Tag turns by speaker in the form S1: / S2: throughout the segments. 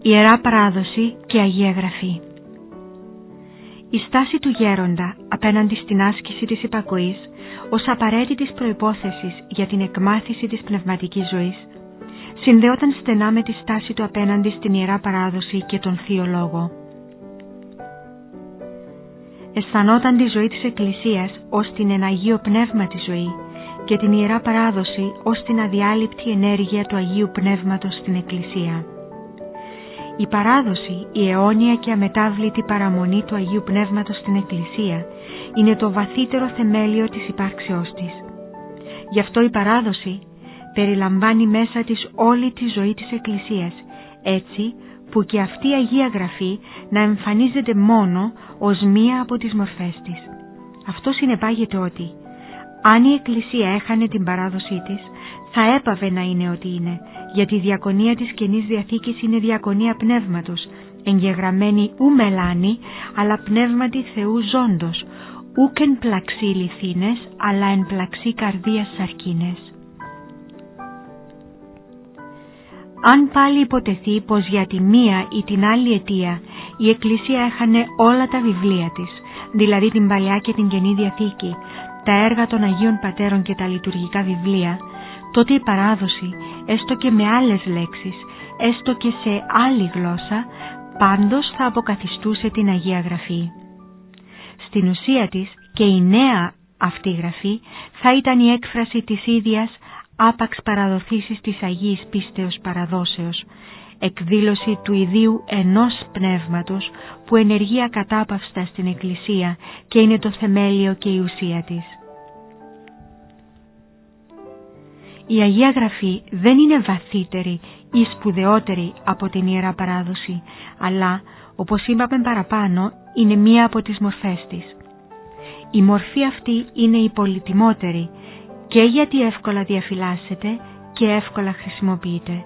S1: Ιερά Παράδοση και Αγία Γραφή. Η στάση του γέροντα απέναντι στην άσκηση της υπακοής ως απαραίτητης προϋπόθεσης για την εκμάθηση της πνευματικής ζωής συνδεόταν στενά με τη στάση του απέναντι στην Ιερά Παράδοση και τον Θείο Λόγο. Αισθανόταν τη ζωή της Εκκλησίας ως την εν Αγίο Πνεύματι ζωή και την Ιερά Παράδοση ως την αδιάλειπτη ενέργεια του Αγίου Πνεύματος στην Εκκλησία. Η παράδοση, η αιώνια και αμετάβλητη παραμονή του Αγίου Πνεύματος στην Εκκλησία είναι το βαθύτερο θεμέλιο της υπάρξεώς της. Γι' αυτό η παράδοση περιλαμβάνει μέσα της όλη τη ζωή της Εκκλησίας, έτσι που και αυτή η Αγία Γραφή να εμφανίζεται μόνο ως μία από τις μορφές της. Αυτό συνεπάγεται ότι, αν η Εκκλησία έχανε την παράδοσή της, θα έπαβε να είναι ό,τι είναι, γιατί η διακονία της Καινής Διαθήκης είναι διακονία πνεύματος, εγγεγραμμένη ου μελάνη, αλλά πνεύματι Θεού ζώντος, ούκ εν πλαξί λιθίνες, αλλά εν πλαξί καρδίας σαρκίνες. Αν πάλι υποτεθεί πως για τη μία ή την άλλη αιτία η Εκκλησία έχανε όλα τα βιβλία της, δηλαδή την Παλαιά και την Καινή Διαθήκη, τα έργα των Αγίων Πατέρων και τα λειτουργικά βιβλία, τότε η παράδοση, έστω και με άλλες λέξεις, έστω και σε άλλη γλώσσα, πάντως θα αποκαθιστούσε την Αγία Γραφή. Στην ουσία της και η νέα αυτή γραφή θα ήταν η έκφραση της ίδιας άπαξ παραδοθήσης της Αγίας Πίστεως παραδόσεως, εκδήλωση του ιδίου ενός πνεύματος που ενεργεί ακατάπαυστα στην Εκκλησία και είναι το θεμέλιο και η ουσία της. Η Αγία Γραφή δεν είναι βαθύτερη ή σπουδαιότερη από την Ιερά Παράδοση, αλλά, όπως είπαμε παραπάνω, είναι μία από τις μορφές της. Η μορφή αυτή είναι η πολυτιμότερη και γιατί εύκολα διαφυλάσσεται και εύκολα χρησιμοποιείται.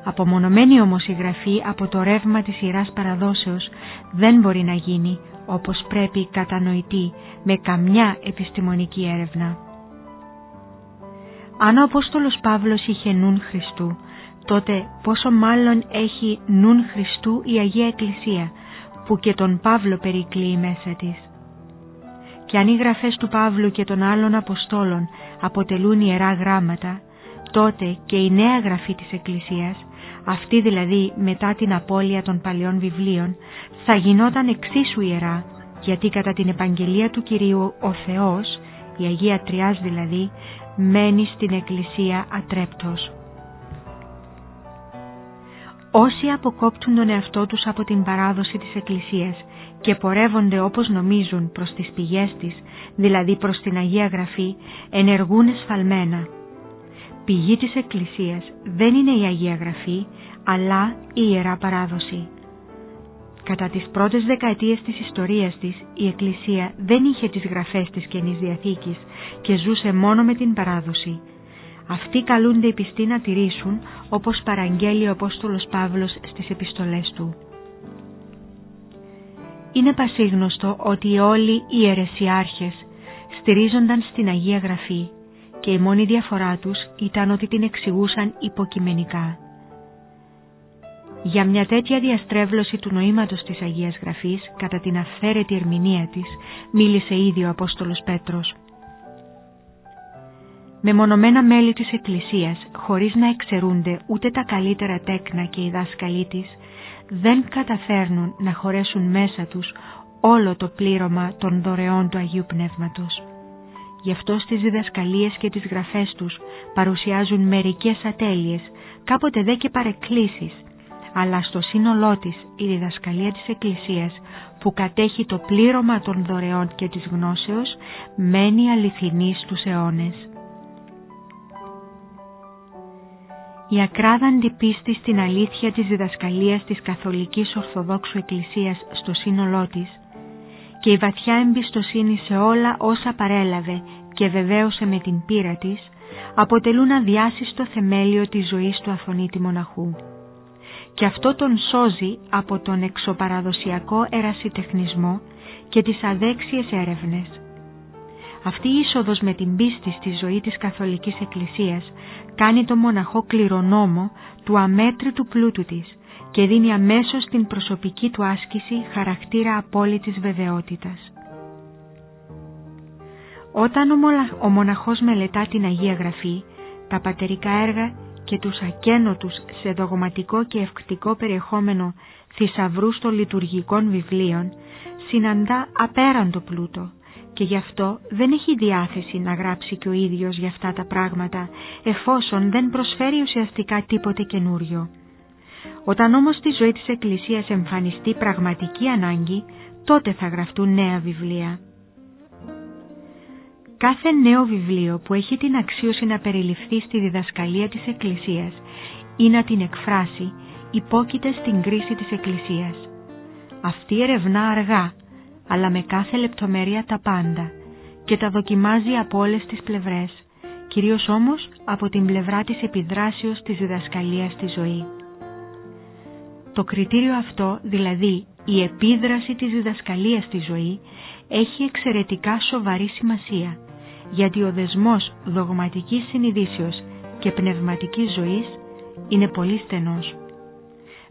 S1: Απομονωμένη όμως η Γραφή από το ρεύμα της Ιεράς Παραδόσεως δεν μπορεί να γίνει όπως πρέπει κατανοητή με καμιά επιστημονική έρευνα. Αν ο Απόστολος Παύλος είχε νουν Χριστού, τότε πόσο μάλλον έχει νουν Χριστού η Αγία Εκκλησία, που και τον Παύλο περικλείει μέσα της. Και αν οι γραφές του Παύλου και των άλλων Αποστόλων αποτελούν ιερά γράμματα, τότε και η νέα γραφή της Εκκλησίας, αυτή δηλαδή μετά την απώλεια των παλαιών βιβλίων, θα γινόταν εξίσου ιερά, γιατί κατά την επαγγελία του Κυρίου ο Θεός, η Αγία Τριάς δηλαδή, μένει στην Εκκλησία ατρέπτος. Όσοι αποκόπτουν τον εαυτό τους από την παράδοση της Εκκλησίας και πορεύονται όπως νομίζουν προς τις πηγές της, δηλαδή προς την Αγία Γραφή, ενεργούν εσφαλμένα. Πηγή της Εκκλησίας δεν είναι η Αγία Γραφή, αλλά η Ιερά Παράδοση. Κατά τις πρώτες δεκαετίες της ιστορίας της, η Εκκλησία δεν είχε τις γραφές της Καινής Διαθήκης και ζούσε μόνο με την παράδοση. Αυτοί καλούνται οι πιστοί να τηρήσουν, όπως παραγγέλει ο Απόστολος Παύλος στις επιστολές του. Είναι πασίγνωστο ότι όλοι οι αιρεσιάρχες στηρίζονταν στην Αγία Γραφή και η μόνη διαφορά τους ήταν ότι την εξηγούσαν υποκειμενικά. Για μια τέτοια διαστρέβλωση του νοήματος της Αγίας Γραφής, κατά την αυθαίρετη ερμηνεία της, μίλησε ήδη ο Απόστολος Πέτρος. Μεμονωμένα μέλη της Εκκλησίας, χωρίς να εξαιρούνται ούτε τα καλύτερα τέκνα και οι δάσκαλοι της, δεν καταφέρνουν να χωρέσουν μέσα τους όλο το πλήρωμα των δωρεών του Αγίου Πνεύματος. Γι' αυτό στις διδασκαλίες και τις γραφές τους παρουσιάζουν μερικές ατέλειες, κάποτε δε και παρεκκλήσεις, αλλά στο σύνολό της η διδασκαλία της Εκκλησίας, που κατέχει το πλήρωμα των δωρεών και της γνώσεως, μένει αληθινή στους αιώνες. Η ακράδαντη πίστη στην αλήθεια της διδασκαλίας της Καθολικής Ορθοδόξου Εκκλησίας στο σύνολό της και η βαθιά εμπιστοσύνη σε όλα όσα παρέλαβε και βεβαίωσε με την πείρα της, αποτελούν αδιάσυστο θεμέλιο της ζωής του Αθωνίτη μοναχού. Και αυτό τον σώζει από τον εξωπαραδοσιακό ερασιτεχνισμό και τις αδέξιες έρευνες. Αυτή η είσοδος με την πίστη στη ζωή της Καθολικής Εκκλησίας κάνει το μοναχό κληρονόμο του αμέτρητου πλούτου της και δίνει αμέσως στην προσωπική του άσκηση χαρακτήρα απόλυτης βεβαιότητας. Όταν ο μοναχός μελετά την Αγία Γραφή, τα πατερικά έργα και τους ακένωτους σε δογματικό και ευκτικό περιεχόμενο θησαυρούς των λειτουργικών βιβλίων, συναντά απέραντο πλούτο και γι' αυτό δεν έχει διάθεση να γράψει και ο ίδιος για αυτά τα πράγματα, εφόσον δεν προσφέρει ουσιαστικά τίποτε καινούριο. Όταν όμως στη ζωή της Εκκλησίας εμφανιστεί πραγματική ανάγκη, τότε θα γραφτούν νέα βιβλία. Κάθε νέο βιβλίο που έχει την αξίωση να περιληφθεί στη διδασκαλία της Εκκλησίας ή να την εκφράσει, υπόκειται στην κρίση της Εκκλησίας. Αυτή ερευνά αργά, αλλά με κάθε λεπτομέρεια τα πάντα και τα δοκιμάζει από όλες τις πλευρές, κυρίως όμως από την πλευρά της επιδράσεως της διδασκαλίας στη ζωή. Το κριτήριο αυτό, δηλαδή η επίδραση της διδασκαλίας στη ζωή, έχει εξαιρετικά σοβαρή σημασία, γιατί ο δεσμός δογματικής συνειδήσεως και πνευματικής ζωής είναι πολύ στενός.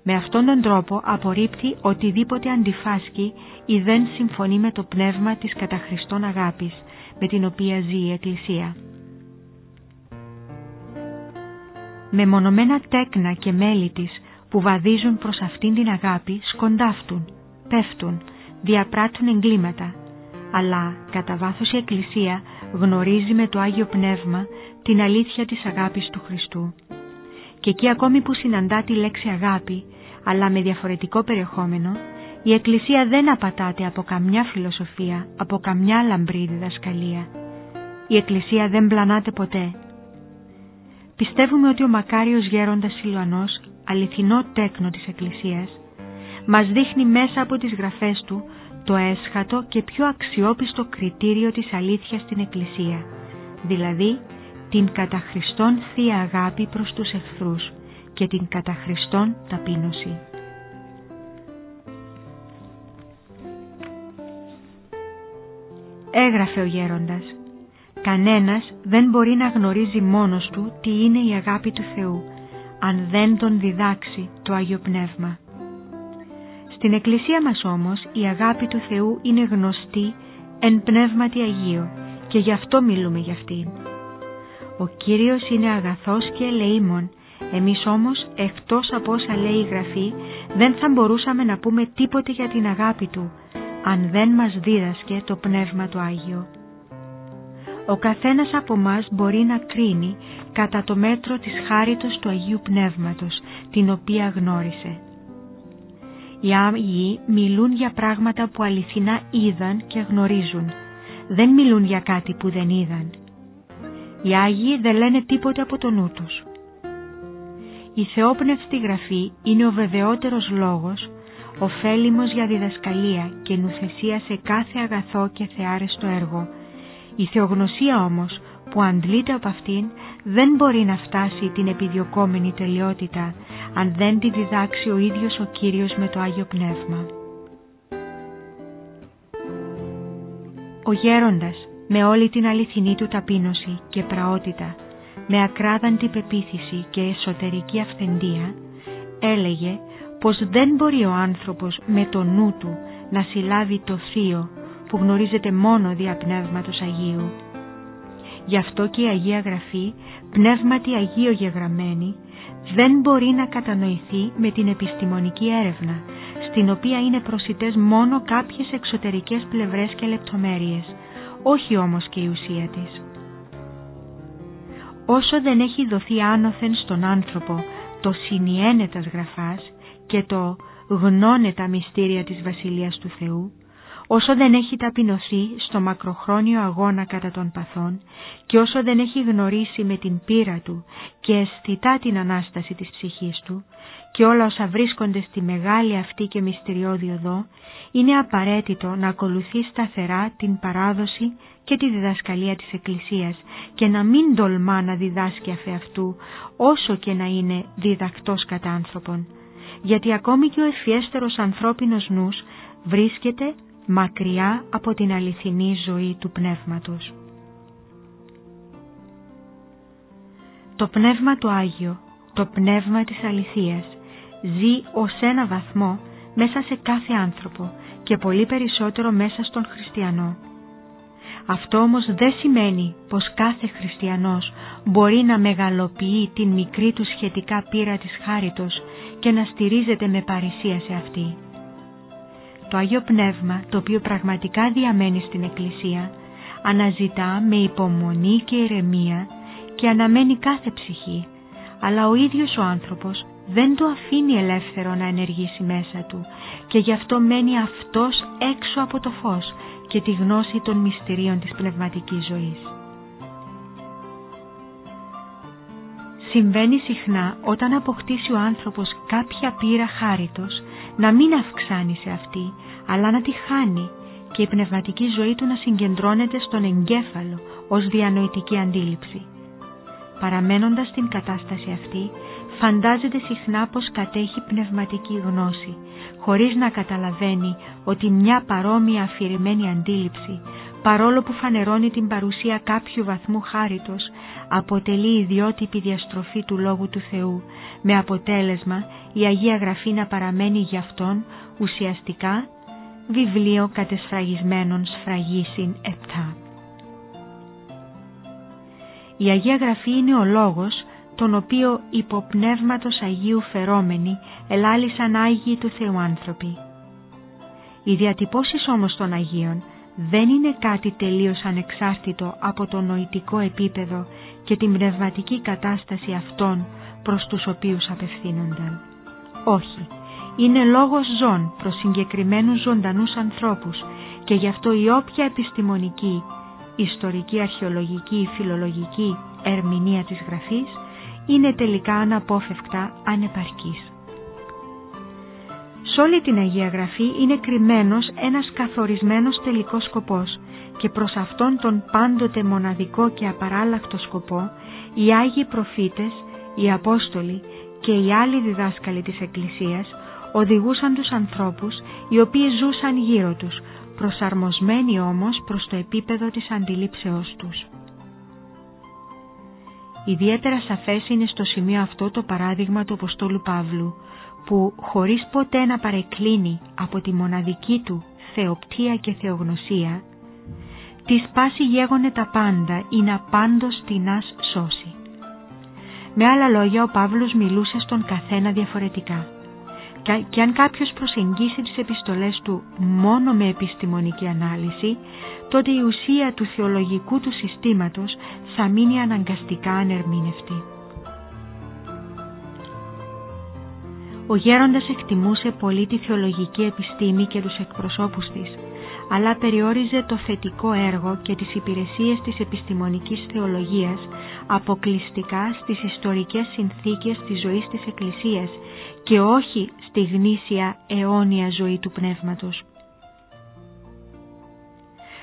S1: Με αυτόν τον τρόπο απορρίπτει οτιδήποτε αντιφάσκει ή δεν συμφωνεί με το πνεύμα της κατά Χριστόν αγάπης, με την οποία ζει η Εκκλησία. Μεμονωμένα τέκνα και μέλη της που βαδίζουν προς αυτήν την αγάπη σκοντάφτουν, πέφτουν, διαπράττουν εγκλήματα, αλλά κατά βάθος η Εκκλησία γνωρίζει με το Άγιο Πνεύμα την αλήθεια της αγάπης του Χριστού. Και εκεί ακόμη που συναντά τη λέξη αγάπη, αλλά με διαφορετικό περιεχόμενο, η Εκκλησία δεν απατάται από καμιά φιλοσοφία, από καμιά λαμπρή διδασκαλία. Η Εκκλησία δεν πλανάται ποτέ. Πιστεύουμε ότι ο μακάριος γέροντας Σιλουανός, αληθινό τέκνο της Εκκλησίας, μας δείχνει μέσα από τις γραφές του το έσχατο και πιο αξιόπιστο κριτήριο της αλήθειας στην Εκκλησία, δηλαδή την κατά Χριστόν θεία αγάπη προς τους εχθρούς και την κατά Χριστόν ταπείνωση. Έγραφε ο γέροντας: «Κανένας δεν μπορεί να γνωρίζει μόνος του τι είναι η αγάπη του Θεού, αν δεν τον διδάξει το Άγιο Πνεύμα». Στην Εκκλησία μας όμως η αγάπη του Θεού είναι γνωστή εν πνεύματι Αγίου και γι' αυτό μιλούμε για αυτήν. Ο Κύριος είναι αγαθός και ελεήμων, εμείς όμως εκτός από όσα λέει η Γραφή δεν θα μπορούσαμε να πούμε τίποτε για την αγάπη Του, αν δεν μας δίδασκε το Πνεύμα το Άγιο. Ο καθένας από μας μπορεί να κρίνει κατά το μέτρο της χάριτος του Αγίου Πνεύματος, την οποία γνώρισε. Οι Άγιοι μιλούν για πράγματα που αληθινά είδαν και γνωρίζουν, δεν μιλούν για κάτι που δεν είδαν. Οι Άγιοι δεν λένε τίποτε από το νου τους. Η θεόπνευστη Γραφή είναι ο βεβαιότερος λόγος, ωφέλιμος για διδασκαλία και νουθεσία σε κάθε αγαθό και θεάρεστο έργο. Η θεογνωσία όμως που αντλείται από αυτήν δεν μπορεί να φτάσει την επιδιωκόμενη τελειότητα αν δεν τη διδάξει ο ίδιος ο Κύριος με το Άγιο Πνεύμα. Ο γέροντας με όλη την αληθινή του ταπείνωση και πραότητα, με ακράδαντη πεποίθηση και εσωτερική αυθεντία, έλεγε πως δεν μπορεί ο άνθρωπος με το νου του να συλλάβει το θείο που γνωρίζεται μόνο δια Πνεύματος Αγίου. Γι' αυτό και η Αγία Γραφή, πνεύματι Αγίο γεγραμμένη, δεν μπορεί να κατανοηθεί με την επιστημονική έρευνα, στην οποία είναι προσιτές μόνο κάποιες εξωτερικές πλευρές και λεπτομέρειες, όχι όμως και η ουσία της. Όσο δεν έχει δοθεί άνωθεν στον άνθρωπο το συνιένετας γραφάς και το γνώνε τα μυστήρια της Βασιλείας του Θεού, όσο δεν έχει ταπεινωθεί στο μακροχρόνιο αγώνα κατά των παθών και όσο δεν έχει γνωρίσει με την πείρα του και αισθητά την Ανάσταση της ψυχής του και όλα όσα βρίσκονται στη μεγάλη αυτή και μυστηριώδη οδό, είναι απαραίτητο να ακολουθεί σταθερά την παράδοση και τη διδασκαλία της Εκκλησίας και να μην τολμά να διδάσκει αφ' αυτού όσο και να είναι διδακτός κατά άνθρωπον, γιατί ακόμη και ο ευφιέστερος ανθρώπινος νους βρίσκεται μακριά από την αληθινή ζωή του Πνεύματος. Το Πνεύμα το Άγιο, το Πνεύμα της αληθείας, ζει ως ένα βαθμό μέσα σε κάθε άνθρωπο και πολύ περισσότερο μέσα στον χριστιανό. Αυτό όμως δεν σημαίνει πως κάθε χριστιανός μπορεί να μεγαλοποιεί την μικρή του σχετικά πείρα της χάριτος και να στηρίζεται με παρησία σε αυτή. Το Άγιο Πνεύμα, το οποίο πραγματικά διαμένει στην Εκκλησία, αναζητά με υπομονή και ηρεμία και αναμένει κάθε ψυχή, αλλά ο ίδιος ο άνθρωπος δεν το αφήνει ελεύθερο να ενεργήσει μέσα του και γι' αυτό μένει αυτός έξω από το φως και τη γνώση των μυστηρίων της πνευματικής ζωής. Συμβαίνει συχνά όταν αποκτήσει ο άνθρωπος κάποια πείρα χάριτος να μην αυξάνει σε αυτή, αλλά να τη χάνει και η πνευματική ζωή του να συγκεντρώνεται στον εγκέφαλο ως διανοητική αντίληψη. Παραμένοντας στην κατάσταση αυτή, φαντάζεται συχνά πως κατέχει πνευματική γνώση, χωρίς να καταλαβαίνει ότι μια παρόμοια αφηρημένη αντίληψη, παρόλο που φανερώνει την παρουσία κάποιου βαθμού χάριτος, αποτελεί ιδιότυπη διαστροφή του Λόγου του Θεού, με αποτέλεσμα η Αγία Γραφή να παραμένει γι' αυτόν ουσιαστικά βιβλίο κατεσφραγισμένων σφραγίσιν 7. Η Αγία Γραφή είναι ο λόγος τον οποίο υπό πνεύματος Αγίου φερόμενοι ελάλησαν Άγιοι του Θεού άνθρωποι. Οι διατυπώσεις όμως των Αγίων δεν είναι κάτι τελείως ανεξάρτητο από το νοητικό επίπεδο και την πνευματική κατάσταση αυτών προς τους οποίους απευθύνονταν. Όχι, είναι λόγος ζών προς συγκεκριμένους ζωντανούς ανθρώπους και γι' αυτό η όποια επιστημονική, ιστορική, αρχαιολογική, φιλολογική ερμηνεία της Γραφής είναι τελικά αναπόφευκτα ανεπαρκής. Σ' όλη την Αγία Γραφή είναι κρυμμένος ένας καθορισμένος τελικός σκοπός και προς αυτόν τον πάντοτε μοναδικό και απαράλλαχτο σκοπό οι Άγιοι Προφήτες, οι Απόστολοι και οι άλλοι διδάσκαλοι της Εκκλησίας οδηγούσαν τους ανθρώπους οι οποίοι ζούσαν γύρω τους, προσαρμοσμένοι όμως προς το επίπεδο της αντιλήψεώς τους. Ιδιαίτερα σαφές είναι στο σημείο αυτό το παράδειγμα του Αποστόλου Παύλου, που χωρίς ποτέ να παρεκκλίνει από τη μοναδική του θεοπτία και θεογνωσία, «Της πάση γέγονε τα πάντα, ή να πάντως τινάς σώσει». Με άλλα λόγια, ο Παύλος μιλούσε στον καθένα διαφορετικά. Και αν κάποιος προσεγγίσει τις επιστολές του μόνο με επιστημονική ανάλυση, τότε η ουσία του θεολογικού του συστήματος θα μείνει αναγκαστικά ανερμήνευτη. Ο γέροντας εκτιμούσε πολύ τη θεολογική επιστήμη και τους εκπροσώπους της, αλλά περιόριζε το θετικό έργο και τις υπηρεσίες της επιστημονικής θεολογίας αποκλειστικά στις ιστορικές συνθήκες της ζωής της Εκκλησίας και όχι στη γνήσια αιώνια ζωή του πνεύματος.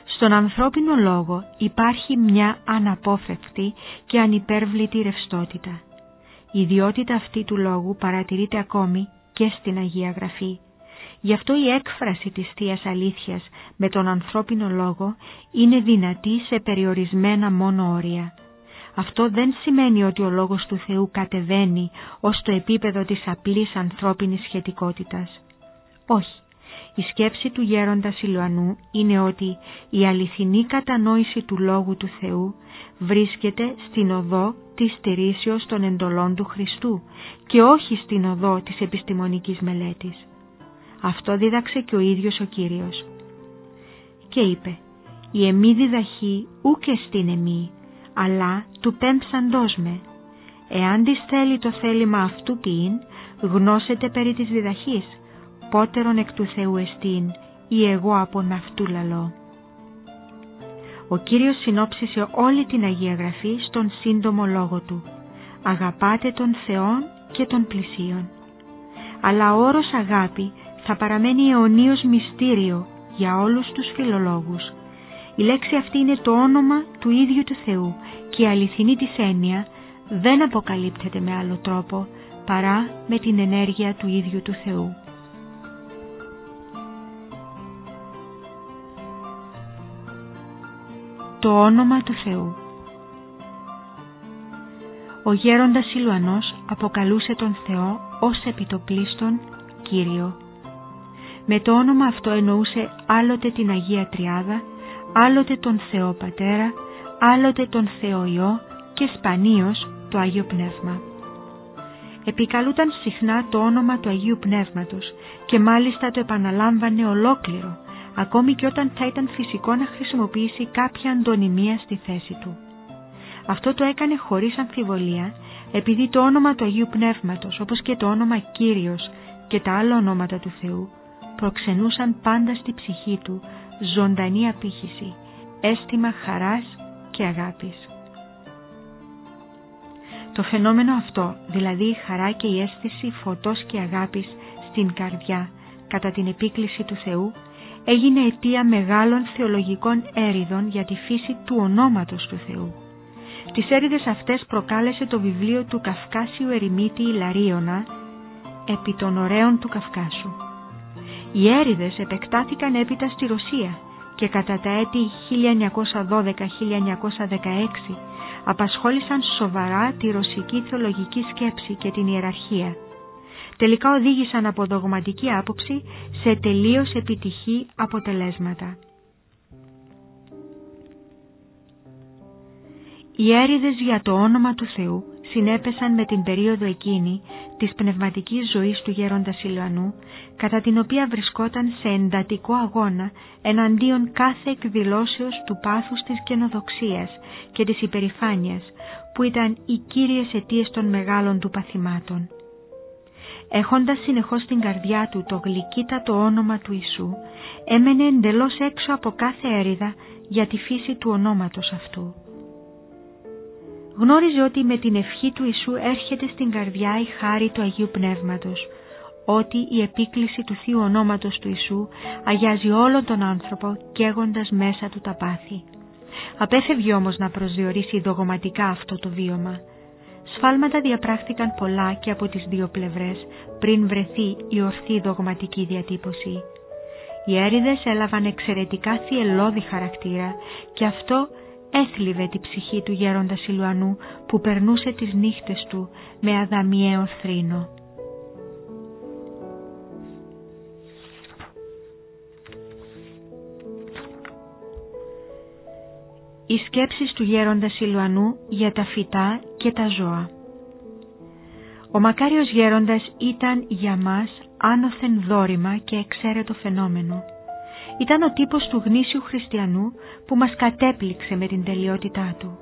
S1: Στον ανθρώπινο λόγο υπάρχει μια αναπόφευκτη και ανυπέρβλητη ρευστότητα. Η ιδιότητα αυτή του λόγου παρατηρείται ακόμη και στην Αγία Γραφή. Γι' αυτό η έκφραση της Θείας Αλήθειας με τον ανθρώπινο λόγο είναι δυνατή σε περιορισμένα μόνο όρια. Αυτό δεν σημαίνει ότι ο Λόγος του Θεού κατεβαίνει ως το επίπεδο της απλής ανθρώπινης σχετικότητας. Όχι. Η σκέψη του γέροντα Σιλουανού είναι ότι η αληθινή κατανόηση του Λόγου του Θεού βρίσκεται στην οδό της στηρίσεως των εντολών του Χριστού και όχι στην οδό της επιστημονικής μελέτης. Αυτό δίδαξε και ο ίδιος ο Κύριος. Και είπε «Η εμή διδαχή ούκ εστίν εμή, αλλά του πέμψαντός με. Εάν της θέλει το θέλημα αυτού ποιήν, γνώσετε περί της διδαχής, πότερον εκ του Θεού εστίν, ή εγώ απον αυτού λαλώ». Ο Κύριος συνόψισε όλη την Αγία Γραφή στον σύντομο λόγο του «Αγαπάτε τον Θεόν και τον πλησίον». Αλλά ο όρος αγάπη θα παραμένει αιωνίως μυστήριο για όλους τους φιλολόγους. Η λέξη αυτή είναι το όνομα του ίδιου του Θεού και η αληθινή της έννοια δεν αποκαλύπτεται με άλλο τρόπο παρά με την ενέργεια του ίδιου του Θεού. Το όνομα του Θεού. Ο γέροντας Σιλουανός αποκαλούσε τον Θεό ως επιτοπλίστων Κύριο. Με το όνομα αυτό εννοούσε άλλοτε την Αγία Τριάδα, άλλοτε τον Θεό Πατέρα, άλλοτε τον Θεό Υιό και σπανίως το Άγιο Πνεύμα. Επικαλούταν συχνά το όνομα του Αγίου Πνεύματος και μάλιστα το επαναλάμβανε ολόκληρο, ακόμη και όταν θα ήταν φυσικό να χρησιμοποιήσει κάποια αντωνυμία στη θέση του. Αυτό το έκανε χωρίς αμφιβολία, επειδή το όνομα του Αγίου Πνεύματος, όπως και το όνομα Κύριος και τα άλλα ονόματα του Θεού, προξενούσαν πάντα στη ψυχή του ζωντανή απήχηση, αίσθημα χαράς και αγάπης. Το φαινόμενο αυτό, δηλαδή η χαρά και η αίσθηση φωτός και αγάπης στην καρδιά κατά την επίκληση του Θεού, έγινε αιτία μεγάλων θεολογικών έριδων για τη φύση του ονόματος του Θεού. Τις έριδες αυτές προκάλεσε το βιβλίο του Καυκάσιου ερημίτη Ιλαρίωνα «Επί των ωραίων του Καυκάσου». Οι έριδες επεκτάθηκαν έπειτα στη Ρωσία και κατά τα έτη 1912-1916 απασχόλησαν σοβαρά τη ρωσική θεολογική σκέψη και την ιεραρχία. Τελικά οδήγησαν από δογματική άποψη σε τελείως επιτυχή αποτελέσματα. Οι έριδες για το όνομα του Θεού συνέπεσαν με την περίοδο εκείνη της πνευματικής ζωής του γέροντα Σιλουανού, κατά την οποία βρισκόταν σε εντατικό αγώνα εναντίον κάθε εκδηλώσεως του πάθους της καινοδοξίας και της υπερηφάνειας, που ήταν οι κύριες αιτίες των μεγάλων του παθημάτων. Έχοντας συνεχώς στην καρδιά του το γλυκύτατο όνομα του Ιησού, έμενε εντελώς έξω από κάθε έριδα για τη φύση του ονόματος αυτού. Γνώριζε ότι με την ευχή του Ιησού έρχεται στην καρδιά η χάρη του Αγίου Πνεύματος, ότι η επίκληση του Θείου ονόματος του Ιησού αγιάζει όλον τον άνθρωπο καίγοντας μέσα του τα πάθη. Απέφευγε όμως να προσδιορίσει δογματικά αυτό το βίωμα. Σφάλματα διαπράχθηκαν πολλά και από τις δύο πλευρές πριν βρεθεί η ορθή δογματική διατύπωση. Οι έριδες έλαβαν εξαιρετικά θυελλώδη χαρακτήρα και αυτό έθλιβε τη ψυχή του γέροντα Σιλουανού, που περνούσε τις νύχτες του με αδαμιαίο θρήνο. Οι σκέψεις του γέροντα Σιλουανού για τα φυτά και τα ζώα. Ο μακάριος γέροντας ήταν για μας άνωθεν δόρημα και εξαίρετο φαινόμενο. Ήταν ο τύπος του γνήσιου χριστιανού που μας κατέπληξε με την τελειότητά του.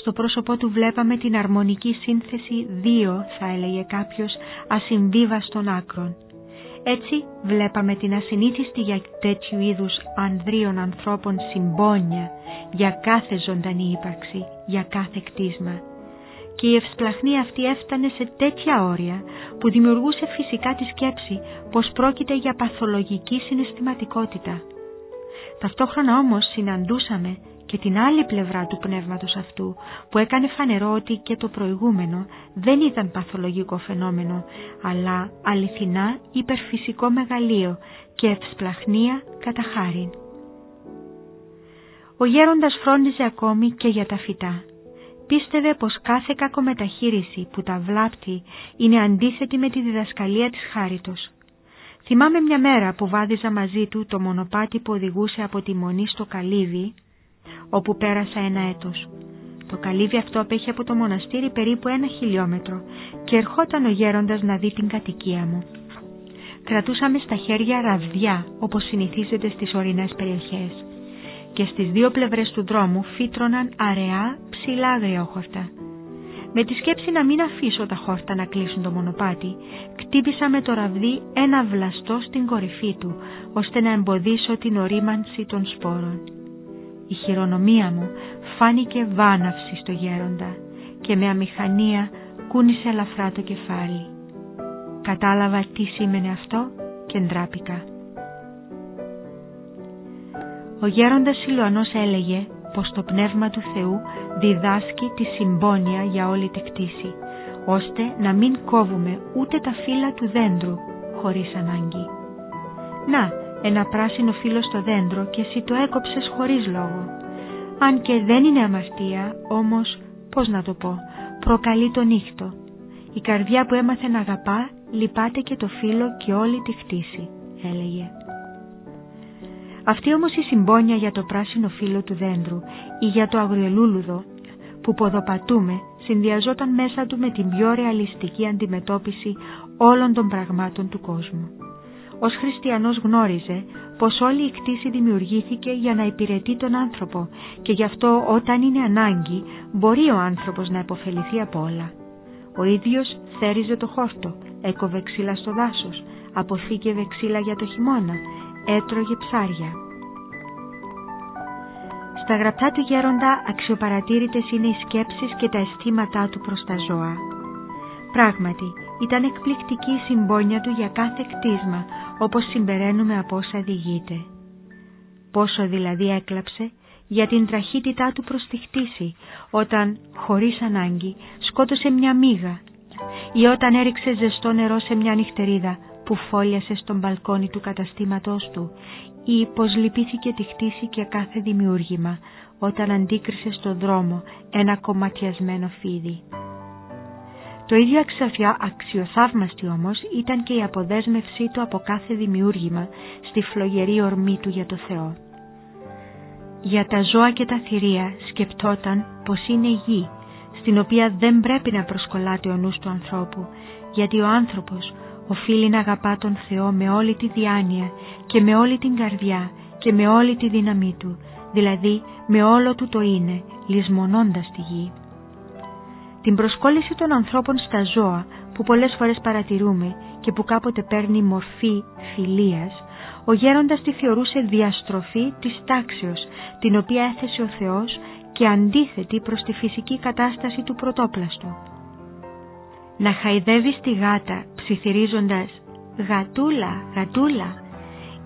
S1: Στο πρόσωπό του βλέπαμε την αρμονική σύνθεση δύο, θα έλεγε κάποιος, ασυμβίβαστων άκρων. Έτσι βλέπαμε την ασυνήθιστη για τέτοιου είδους ανδρίων ανθρώπων συμπόνια για κάθε ζωντανή ύπαρξη, για κάθε κτίσμα. Και η ευσπλαχνία αυτή έφτανε σε τέτοια όρια που δημιουργούσε φυσικά τη σκέψη πως πρόκειται για παθολογική συναισθηματικότητα. Ταυτόχρονα όμως συναντούσαμε και την άλλη πλευρά του πνεύματος αυτού, που έκανε φανερό ότι και το προηγούμενο δεν ήταν παθολογικό φαινόμενο, αλλά αληθινά υπερφυσικό μεγαλείο και ευσπλαχνία κατά χάριν. Ο γέροντας φρόντιζε ακόμη και για τα φυτά. Πίστευε πως κάθε κακομεταχείριση που τα βλάπτει είναι αντίθετη με τη διδασκαλία της χάριτος. Θυμάμαι μια μέρα που βάδιζα μαζί του το μονοπάτι που οδηγούσε από τη Μονή στο Καλύβι, όπου πέρασα ένα έτος. Το Καλύβι αυτό απέχει από το μοναστήρι περίπου 1 χιλιόμετρο και ερχόταν ο γέροντας να δει την κατοικία μου. Κρατούσαμε στα χέρια ραβδιά, όπως συνηθίζεται στις ορεινές περιοχές, και στις δύο πλευρές του δρόμου φύτρωναν αραιά ψηλά αγριόχορτα. Με τη σκέψη να μην αφήσω τα χόρτα να κλείσουν το μονοπάτι, κτύπησα με το ραβδί ένα βλαστό στην κορυφή του, ώστε να εμποδίσω την ορίμανση των σπόρων. Η χειρονομία μου φάνηκε βάναυση στο γέροντα και με αμηχανία κούνησε ελαφρά το κεφάλι. Κατάλαβα τι σήμαινε αυτό και ντράπηκα. Ο γέροντας Σιλουανός έλεγε πως το Πνεύμα του Θεού διδάσκει τη συμπόνια για όλη τη κτήση, ώστε να μην κόβουμε ούτε τα φύλλα του δέντρου χωρίς ανάγκη. Να, ένα πράσινο φύλλο στο δέντρο και εσύ το έκοψες χωρίς λόγο. Αν και δεν είναι αμαρτία, όμως, πώς να το πω, προκαλεί τον ήχτο. Η καρδιά που έμαθε να αγαπά λυπάται και το φύλλο και όλη τη χτίση, έλεγε. Αυτή όμως η συμπόνια για το πράσινο φύλλο του δέντρου ή για το αγριολούλουδο που ποδοπατούμε συνδυαζόταν μέσα του με την πιο ρεαλιστική αντιμετώπιση όλων των πραγμάτων του κόσμου. Ως χριστιανός γνώριζε πως όλη η κτήση δημιουργήθηκε για να υπηρετεί τον άνθρωπο και γι' αυτό όταν είναι ανάγκη μπορεί ο άνθρωπος να επωφεληθεί από όλα. Ο ίδιος θέριζε το χόρτο, έκοβε ξύλα στο δάσος, αποθήκευε ξύλα για το χειμώνα, έτρωγε ψάρια. Στα γραπτά του γέροντα αξιοπαρατήρητες είναι οι σκέψεις και τα αισθήματά του προς τα ζώα. Πράγματι, ήταν εκπληκτική η συμπόνια του για κάθε κτίσμα, όπως συμπεραίνουμε από όσα διηγείται. Πόσο δηλαδή έκλαψε για την τραχύτητά του προς τη χτίση, όταν, χωρίς ανάγκη, σκότωσε μια μύγα, ή όταν έριξε ζεστό νερό σε μια νυχτερίδα που φόλιασε στον μπαλκόνι του καταστήματός του, ή πως λυπήθηκε τη χτίση και κάθε δημιούργημα, όταν αντίκρισε στον δρόμο ένα κομματιασμένο φίδι. Το ίδιο αξιοθαύμαστη όμως ήταν και η αποδέσμευσή του από κάθε δημιούργημα στη φλογερή ορμή του για το Θεό. Για τα ζώα και τα θηρία σκεπτόταν πως είναι γη, στην οποία δεν πρέπει να προσκολάται ο νους του ανθρώπου, γιατί ο άνθρωπος οφείλει να αγαπά τον Θεό με όλη τη διάνοια και με όλη την καρδιά και με όλη τη δύναμή του, δηλαδή με όλο του το είναι, λησμονώντας τη γη. Την προσκόλληση των ανθρώπων στα ζώα που πολλές φορές παρατηρούμε και που κάποτε παίρνει μορφή φιλίας, ο γέροντας τη θεωρούσε διαστροφή της τάξεως, την οποία έθεσε ο Θεός και αντίθετη προς τη φυσική κατάσταση του πρωτόπλαστου. Να χαϊδεύεις τη γάτα ψιθυρίζοντας «Γατούλα, γατούλα»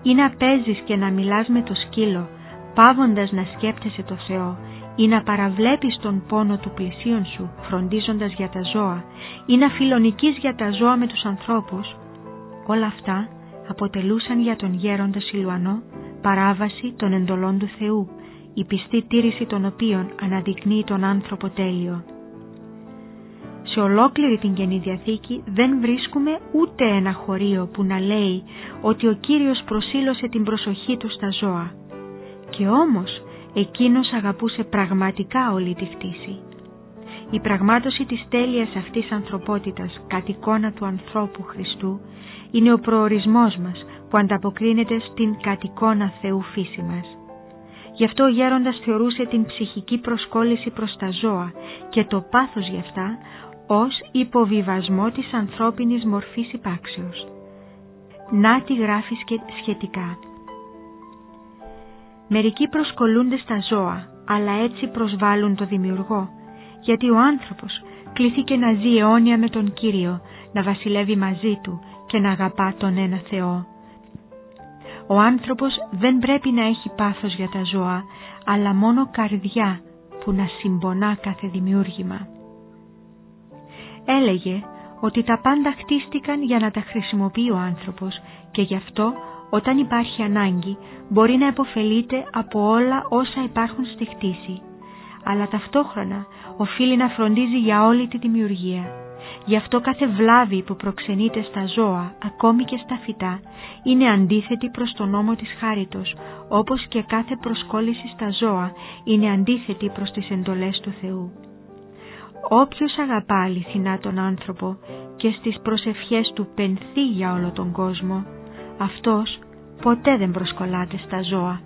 S1: ή να παίζεις και να μιλάς με το σκύλο πάβοντας να σκέπτεσαι το Θεό ή να παραβλέπεις τον πόνο του πλησίον σου φροντίζοντας για τα ζώα ή να φιλονικείς για τα ζώα με τους ανθρώπους, όλα αυτά αποτελούσαν για τον γέροντα Σιλουανό παράβαση των εντολών του Θεού, η πιστή τήρηση των οποίων αναδεικνύει τον άνθρωπο τέλειο. Σε ολόκληρη την Καινή Διαθήκη δεν βρίσκουμε ούτε ένα χωρίο που να λέει ότι ο Κύριος προσήλωσε την προσοχή του στα ζώα. Και όμως εκείνος αγαπούσε πραγματικά όλη τη χτίση. Η πραγμάτωση της τέλειας αυτής ανθρωπότητας κατ' εικόνα του ανθρώπου Χριστού είναι ο προορισμός μας που ανταποκρίνεται στην κατ' εικόνα Θεού φύση μας. Γι' αυτό ο γέροντας θεωρούσε την ψυχική προσκόλληση προς τα ζώα και το πάθος γι' αυτά ως υποβιβασμό της ανθρώπινης μορφής υπάρξεως. Να τι γράφει σχετικά. Μερικοί προσκολούνται στα ζώα, αλλά έτσι προσβάλλουν το Δημιουργό, γιατί ο άνθρωπος κληθήκε να ζει αιώνια με τον Κύριο, να βασιλεύει μαζί του και να αγαπά τον ένα Θεό. Ο άνθρωπος δεν πρέπει να έχει πάθος για τα ζώα, αλλά μόνο καρδιά που να συμπονά κάθε δημιούργημα. Έλεγε ότι τα πάντα χτίστηκαν για να τα χρησιμοποιεί ο άνθρωπος και γι' αυτό όταν υπάρχει ανάγκη μπορεί να επωφελείται από όλα όσα υπάρχουν στη χτίση, αλλά ταυτόχρονα οφείλει να φροντίζει για όλη τη δημιουργία. Γι' αυτό κάθε βλάβη που προξενείται στα ζώα, ακόμη και στα φυτά, είναι αντίθετη προς τον νόμο της χάριτος, όπως και κάθε προσκόλληση στα ζώα είναι αντίθετη προς τις εντολές του Θεού. Όποιος αγαπά αληθινά τον άνθρωπο και στις προσευχές του πενθεί για όλο τον κόσμο, αυτός ποτέ δεν προσκολάται στα ζώα.